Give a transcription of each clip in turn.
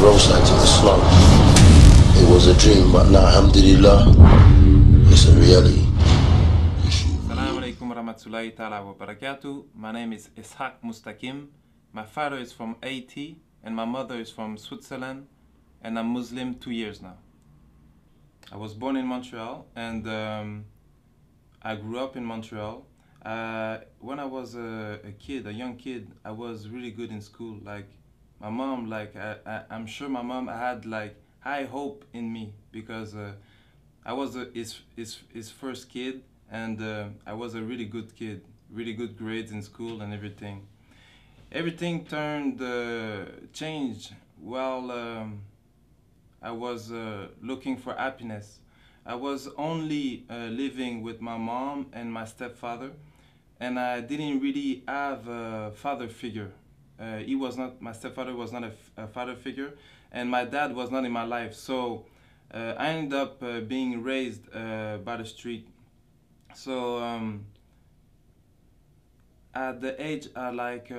road side to Islam. It was a dream, but now, alhamdulillah, it's a reality. Assalamu alaikum warahmatullahi ta'ala wa barakatuh. My name is Ishaq Mustakim. My father is from Haiti and my mother is from Switzerland, and I'm Muslim 2 years now. I was born in Montreal and I grew up in Montreal. When I was a young kid, I was really good in school. Like my mom, I'm sure my mom had like high hope in me because I was his first kid, and I was a really good kid, really good grades in school and everything. Everything changed while I was looking for happiness. I was only living with my mom and my stepfather, and I didn't really have a father figure. My stepfather was not a father figure, and my dad was not in my life. So I ended up being raised by the street. So at the age of like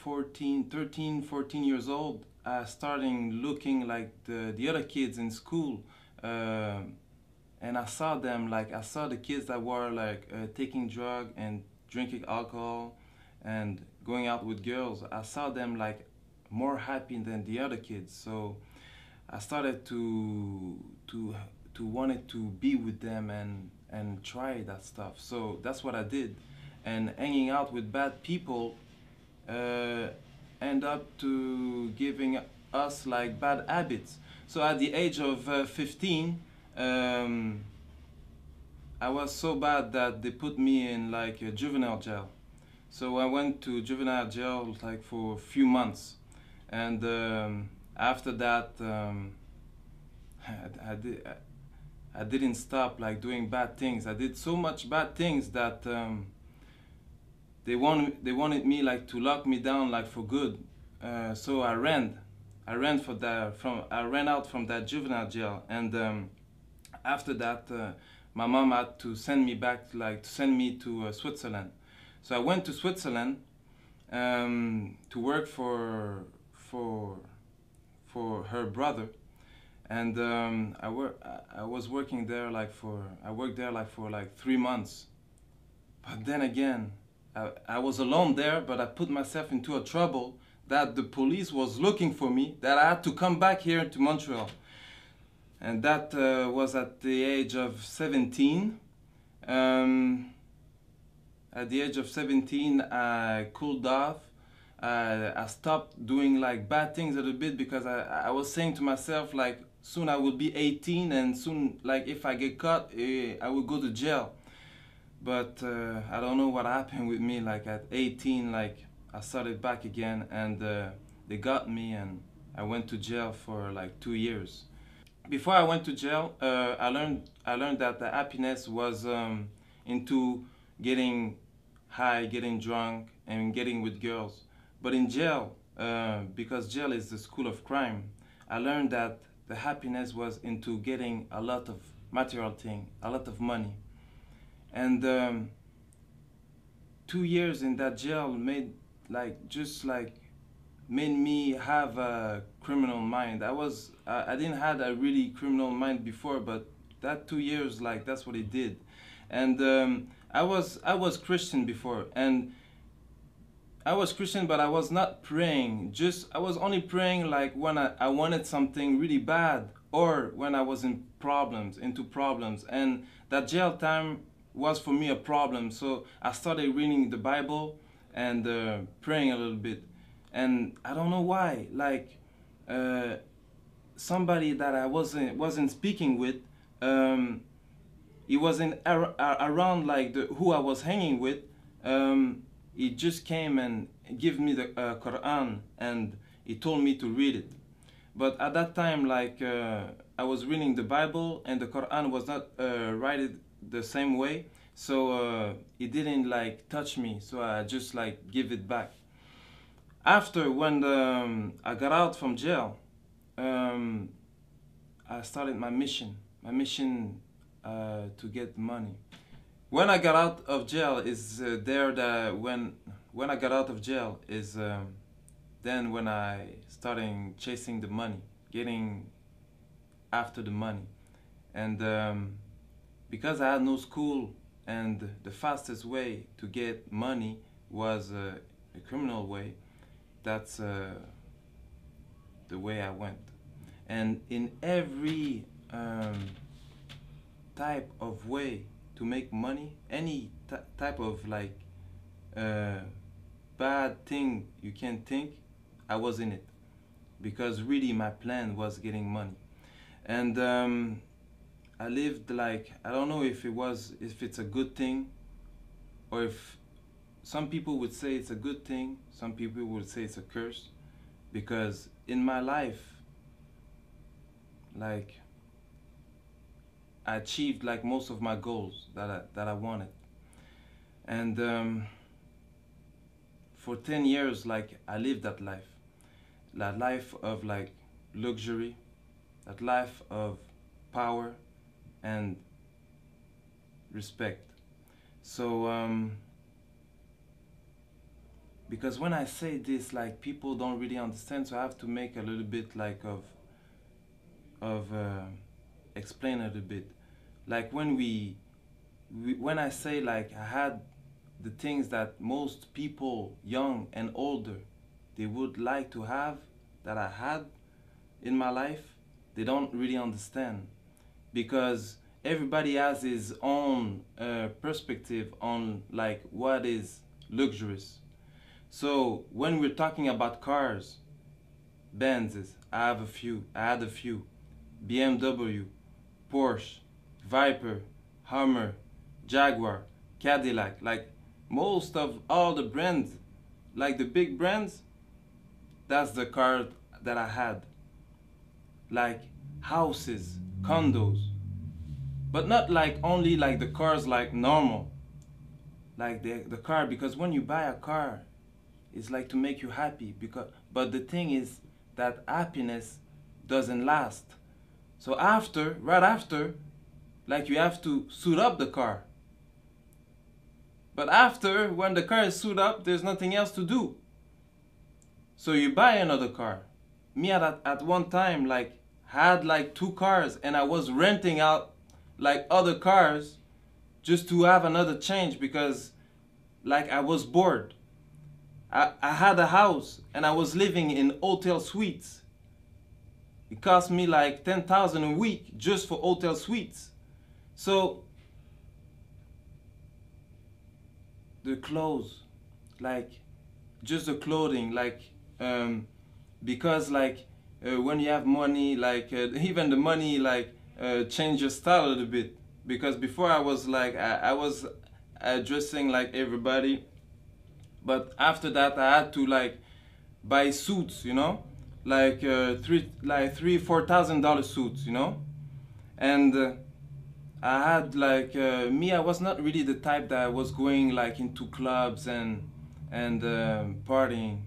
13, 14 years old, I started looking like the other kids in school, and I saw them, I saw the kids that were taking drugs and drinking alcohol and going out with girls. I saw them like more happy than the other kids. So I started to wanted to be with them and try that stuff. So that's what I did. And hanging out with bad people end up to giving us like bad habits. So at the age of 15, I was so bad that they put me in like a juvenile jail. So I went to juvenile jail like for a few months, and after that I didn't stop like doing bad things. I did so much bad things that they wanted me like to lock me down like for good. So I ran out from that juvenile jail, and after that my mom had to send me back, send me to Switzerland. So I went to Switzerland to work for her brother, and I worked there for like 3 months. But then again, I was alone there, but I put myself into a trouble that the police was looking for me, that I had to come back here to Montreal. And that was at the age of 17. At the age of 17, I cooled off. I stopped doing like bad things a little bit because I was saying to myself like soon I will be 18, and soon like if I get caught, I will go to jail. But I don't know what happened with me. Like at 18, like I started back again, and they got me, and I went to jail for like 2 years. Before I went to jail, I learned that the happiness was into getting high, getting drunk, and getting with girls. But in jail, because jail is the school of crime, I learned that the happiness was into getting a lot of material thing, a lot of money. And 2 years in that jail made me have a criminal mind. I didn't have a really criminal mind before, but that 2 years, like that's what it did. And I was Christian before, and I was Christian, but I was not praying. I was only praying like when I wanted something really bad, or when I was into problems. And that jail time was for me a problem. So I started reading the Bible and praying a little bit. And I don't know why, like somebody that I wasn't speaking with, he wasn't around like who I was hanging with. He just came and gave me the Quran, and he told me to read it. But at that time, like I was reading the Bible, and the Quran was not written the same way, so it didn't like touch me. So I just like give it back. After, when I got out from jail, I started my mission to get money. When I got out of jail when I got out of jail is then when I started chasing the money. getting after the money. And because I had no school, and the fastest way to get money was a criminal way, that's the way I went. And in every type of way to make money, any type of like bad thing you can think, I was in it, because really my plan was getting money. And I lived like, I don't know if it's a good thing, or if some people would say it's a good thing, some people would say it's a curse, because in my life, like, I achieved like most of my goals that I wanted. And for 10 years, like, I lived that life of like luxury, that life of power and respect. So because when I say this, like, people don't really understand, so I have to make a little bit like of explain a little bit. Like when when I say like I had the things that most people, young and older, they would like to have, that I had in my life, they don't really understand, because everybody has his own perspective on like what is luxurious. So when we're talking about cars, Benzes, I had a few, BMW, Porsche, Viper, Hummer, Jaguar, Cadillac, like most of all the brands, like the big brands, that's the car that I had. Like houses, condos, but not like only like the cars like normal, like the car, because when you buy a car, it's like to make you happy, but the thing is that happiness doesn't last. So right after, like, you have to suit up the car. But after, when the car is suited up, there's nothing else to do. So you buy another car. Me at one time, like, had like 2 cars, and I was renting out like other cars just to have another change, because like I was bored. I had a house and I was living in hotel suites. It cost me like 10,000 a week just for hotel suites. So the clothes, like just the clothing, like because like when you have money, like even the money like change your style a little bit. Because before I was like I was dressing like everybody, but after that I had to like buy suits, you know, like $3,000-4,000 suits, you know. And I had like me, I was not really the type that was going like into clubs and partying.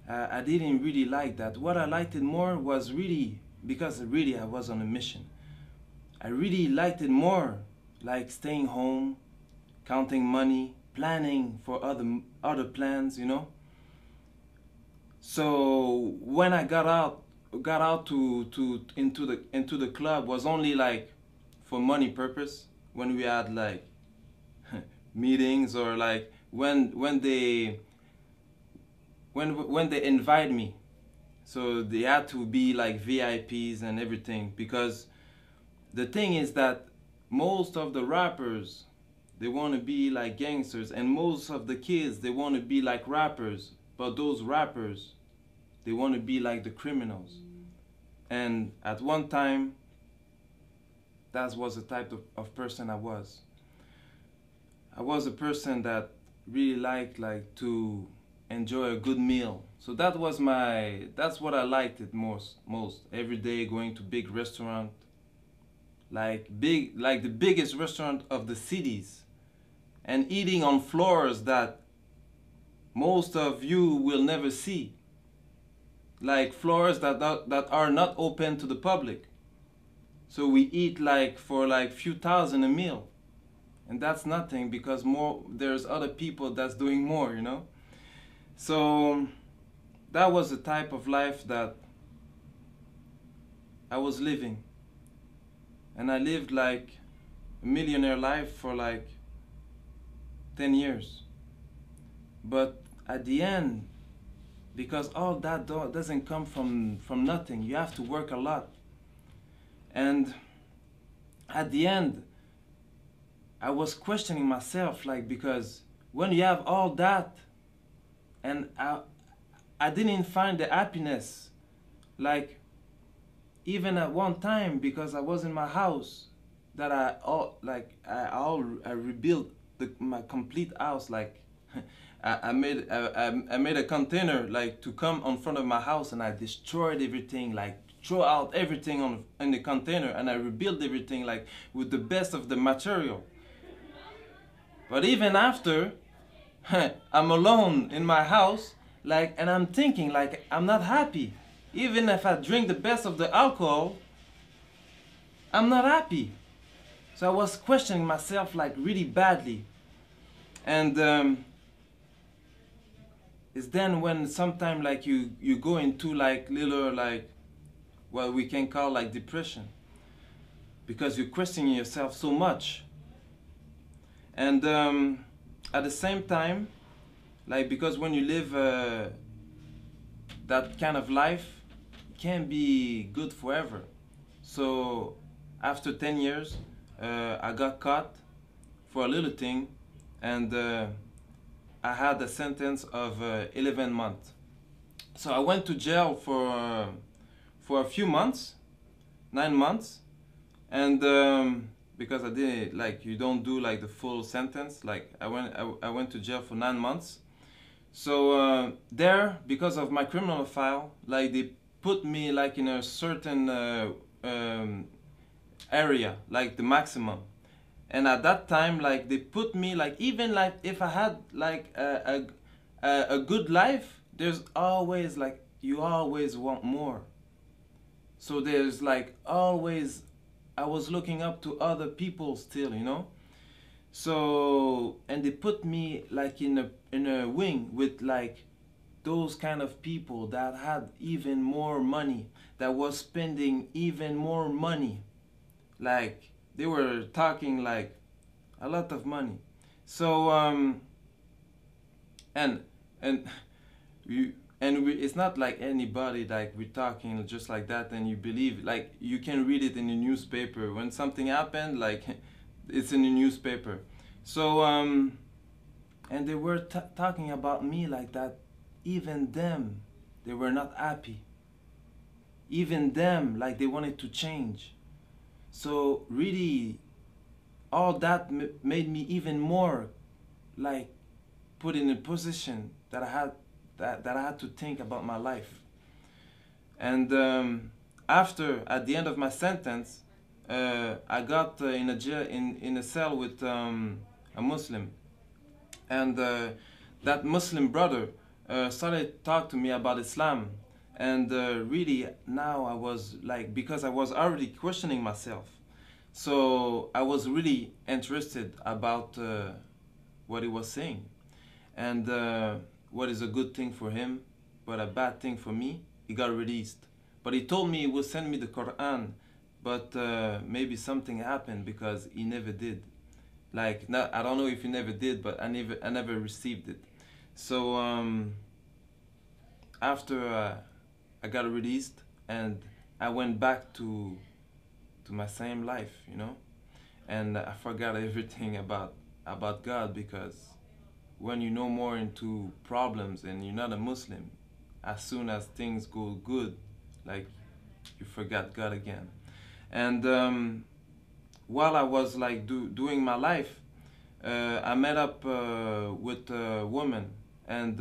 I didn't really like that. What I liked it more was really, because really I was on a mission, I really liked it more like staying home, counting money, planning for other plans, you know. So when I got out into the club, was only like for money purpose, when we had like meetings, or like when they invite me. So they had to be like VIPs and everything, because the thing is that most of the rappers, they want to be like gangsters, and most of the kids, they want to be like rappers, but those rappers, they want to be like the criminals. And at one time, that was the type of person I was. I was a person that really liked like to enjoy a good meal. So that's what I liked it most. Every day going to big restaurant, like the biggest restaurant of the cities, and eating on floors that most of you will never see, like floors that are not open to the public. So we eat like for like few thousand a meal, and that's nothing, because there's other people that's doing more, you know. So that was the type of life that I was living. And I lived like a millionaire life for like 10 years. But at the end, because all that doesn't come from nothing, you have to work a lot. And at the end, I was questioning myself, like, because when you have all that, and I didn't find the happiness, like, even at one time, because I was in my house, that I rebuilt my complete house, like, I made a container, like, to come in front of my house, and I destroyed everything, like, throw out everything in the container, and I rebuilt everything, like, with the best of the material. But even after, I'm alone in my house, like, and I'm thinking, like, I'm not happy. Even if I drink the best of the alcohol, I'm not happy. So I was questioning myself, like, really badly. And it's then when sometime, like, you go into, like, little, like, what we can call, like, depression, because you're questioning yourself so much. And at the same time, like, because when you live that kind of life, it can't be good forever. So after 10 years, I got caught for a little thing, and I had a sentence of 11 months. So I went to jail for a few months, 9 months, and because I didn't, like, you don't do, like, the full sentence, like, I went to jail for 9 months. So there, because of my criminal file, like, they put me, like, in a certain area, like the maximum. And at that time, like, they put me, like, even, like, if I had, like, a good life, there's always, like, you always want more. So there's, like, always, I was looking up to other people still, you know. So, and they put me, like, in a wing with, like, those kind of people that had even more money, that was spending even more money. Like, they were talking, like, a lot of money. So it's not like anybody, like, we're talking just like that and you believe, like, you can read it in the newspaper when something happened, like, it's in the newspaper. So and they were talking about me like that. Even them, they were not happy. Even them, like, they wanted to change. So really, all that made me even more, like, put in a position that I had that I had to think about my life. And after, at the end of my sentence, I got in a jail, in a cell with a Muslim, and that Muslim brother started to talk to me about Islam. And really, now I was, like, because I was already questioning myself, so I was really interested about what he was saying, and what is a good thing for him, but a bad thing for me. He got released, but he told me he would send me the Quran, but maybe something happened, because he never did. Like, no, I don't know if he never did, but I never received it. So after I got released, and I went back to my same life, you know, and I forgot everything about God, because when you know more into problems and you're not a Muslim, as soon as things go good, like, you forgot God again. And while I was, like, doing my life, I met up with a woman, and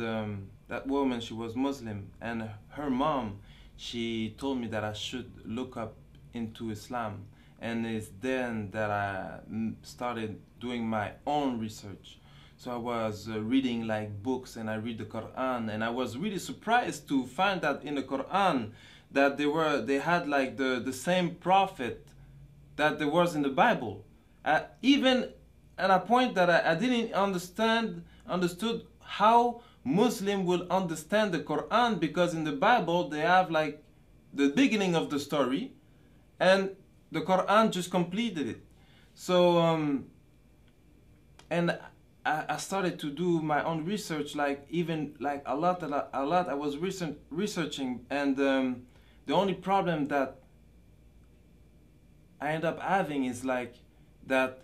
that woman, she was Muslim, and her mom, she told me that I should look up into Islam. And it's then that I started doing my own research. So I was reading, like, books, and I read the Quran, and I was really surprised to find that in the Quran that they had, like, the same prophet that there was in the Bible. Even at a point that I didn't understood how Muslim will understand the Quran, because in the Bible they have, like, the beginning of the story, and the Quran just completed it. So and I started to do my own research, like even like a lot. I was researching, and the only problem that I end up having is like that,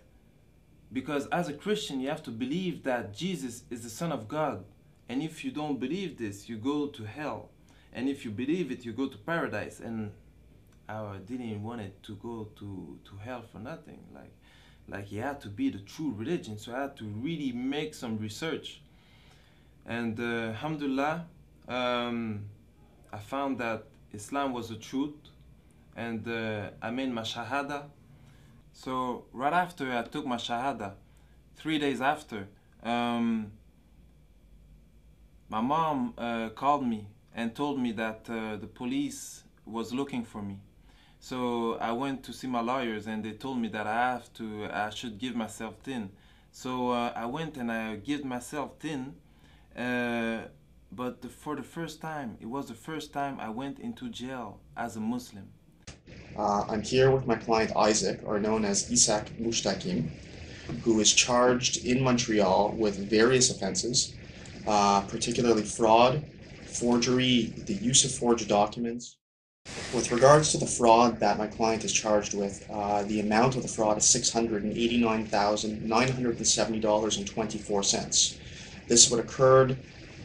because as a Christian you have to believe that Jesus is the Son of God, and if you don't believe this, you go to hell, and if you believe it, you go to paradise. And I didn't want it to go to hell for nothing. Like it had to be the true religion, so I had to really make some research. And alhamdulillah, I found that Islam was the truth, and I made my shahada. So right after I took my shahada, 3 days after, my mom called me and told me that the police was looking for me. So I went to see my lawyers, and they told me that I should give myself tin. So I went and I gave myself tin, but for the first time, it was the first time I went into jail as a Muslim. I'm here with my client Isaac, or known as Isaac Mushtakim, who is charged in Montreal with various offenses, particularly fraud, forgery, the use of forged documents. With regards to the fraud that my client is charged with, the amount of the fraud is $689,970.24. This would have occurred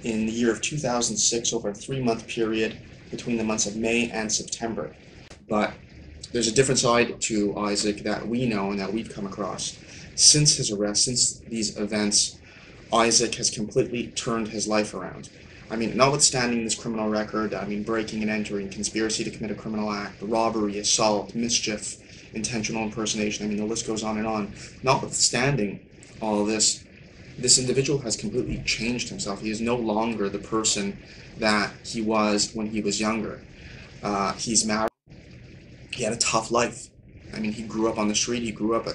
in the year of 2006 over a 3-month period between the months of May and September. But there's a different side to Isaac that we know and that we've come across. Since his arrest, since these events, Isaac has completely turned his life around. I mean, notwithstanding this criminal record, I mean, breaking and entering, conspiracy to commit a criminal act, robbery, assault, mischief, intentional impersonation, I mean, the list goes on and on. Notwithstanding all of this, this individual has completely changed himself. He is no longer the person that he was when he was younger. He's married. He had a tough life. I mean, he grew up on the street. He grew up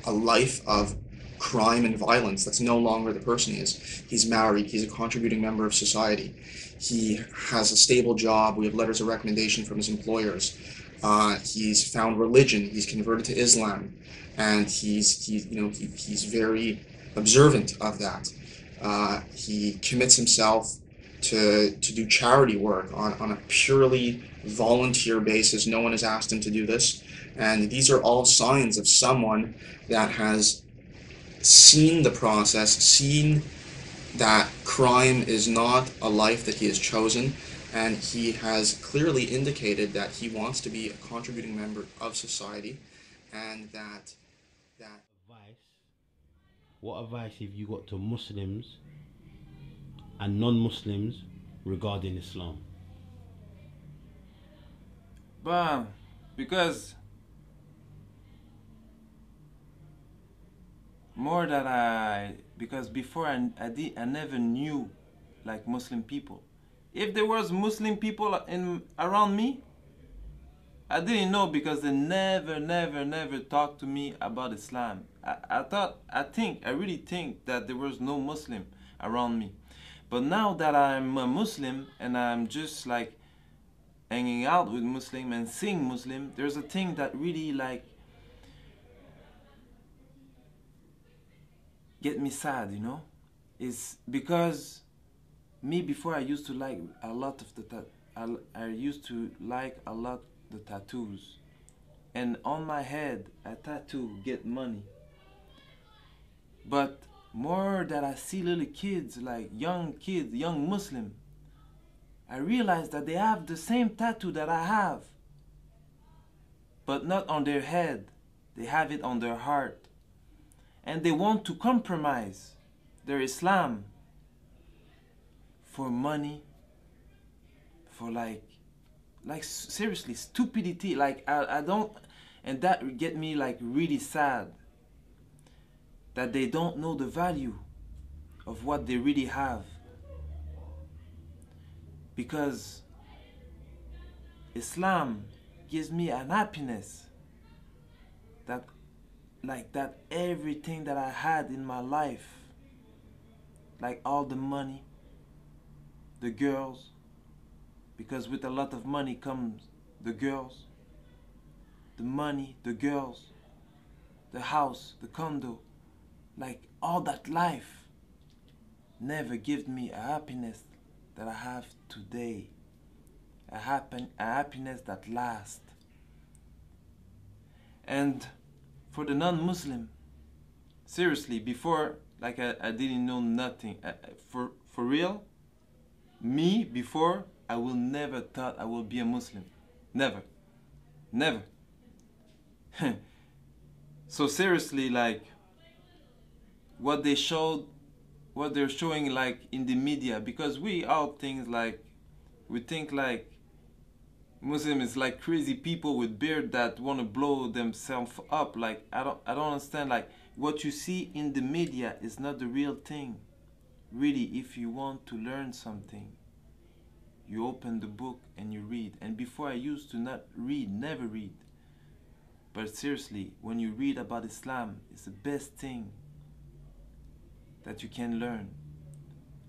a life of crime and violence. That's no longer the person he is. He's married. He's a contributing member of society. He has a stable job. We have letters of recommendation from his employers. He's found religion. He's converted to Islam, and he's very observant of that. He commits himself to do charity work on a purely volunteer basis. No one has asked him to do this, and these are all signs of someone that has seen the process, seen that crime is not a life that he has chosen, and he has clearly indicated that he wants to be a contributing member of society, and that what advice have you got to Muslims and non-Muslims regarding Islam? But because before I never knew like Muslim people. If there was Muslim people around me, I didn't know, because they never talked to me about Islam. I really think that there was no Muslim around me. But now that I'm a Muslim and I'm just like hanging out with Muslim and seeing Muslim, there's a thing that really like get me sad, you know? Is because me, before I used to like a lot of the tattoos, and on my head a tattoo get money. But more that I see little kids, like young kids, young Muslim, I realize that they have the same tattoo that I have, but not on their head. They have it on their heart, and they want to compromise their Islam for money, for like seriously stupidity. Like I don't, and that get me like really sad, that they don't know the value of what they really have. Because Islam gives me an happiness that everything that I had in my life, like all the money, the girls, because with a lot of money comes the girls, the money, the girls, the house, the condo, like all that life never give me a happiness that I have today. A happiness that lasts. And for the non-Muslim, seriously, before, like I didn't know nothing. For real, me, before, I will never thought I will be a Muslim. Never. Never. So seriously, like, what they're showing, like, in the media, because we all things like, we think like Muslim is like crazy people with beard that want to blow themselves up. Like, I don't understand. Like, what you see in the media is not the real thing. Really, if you want to learn something, you open the book and you read. And before, I used to not read, never read. But seriously, when you read about Islam, it's the best thing that you can learn.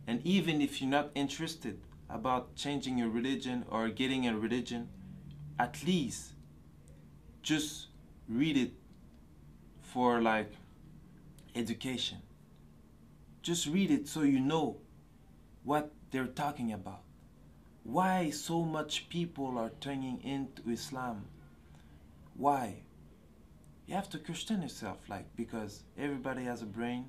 And even if you're not interested about changing your religion or getting a religion, at least just read it for like education. Just read it so you know what they're talking about. Why so much people are turning into Islam? Why? You have to question yourself, like, because everybody has a brain.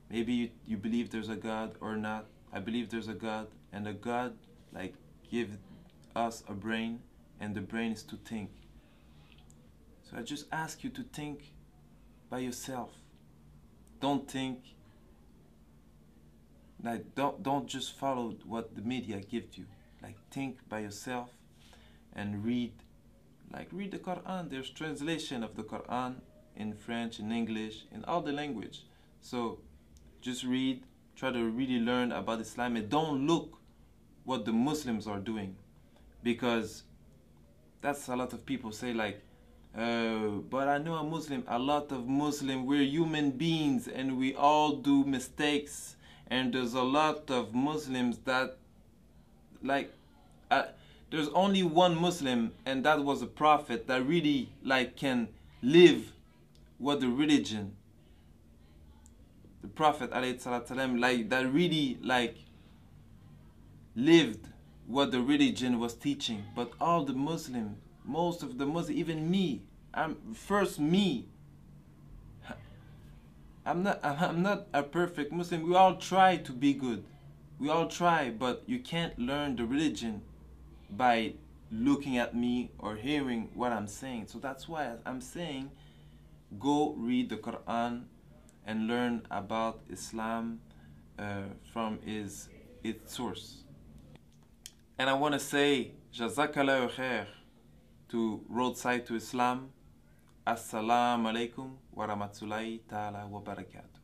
Maybe you believe there's a God or not. I believe there's a God, and a God like give us a brain, and the brain is to think. So I just ask you to think by yourself. Don't think like don't just follow what the media gives you. Like, think by yourself and read. Like, read the Quran. There's translation of the Quran in French, in English, in all the language. So just read, try to really learn about Islam, and don't look what the Muslims are doing, because that's a lot of people say like, but I know a Muslim. A lot of Muslims, we're human beings and we all do mistakes, and there's a lot of Muslims that like there's only one Muslim, and that was a prophet that really like can live what the religion, the Prophet ﷺ, like that really like lived what the religion was teaching. But all the Muslims, most of the Muslims, even me, I'm not a perfect Muslim. We all try to be good. We all try, but you can't learn the religion by looking at me or hearing what I'm saying. So that's why I'm saying, go read the Quran and learn about Islam from its source. And I want to say Jazakallahu khair to Roadside to Islam. Assalamu alaikum wa rahmatullahi ta'ala wa barakatuh.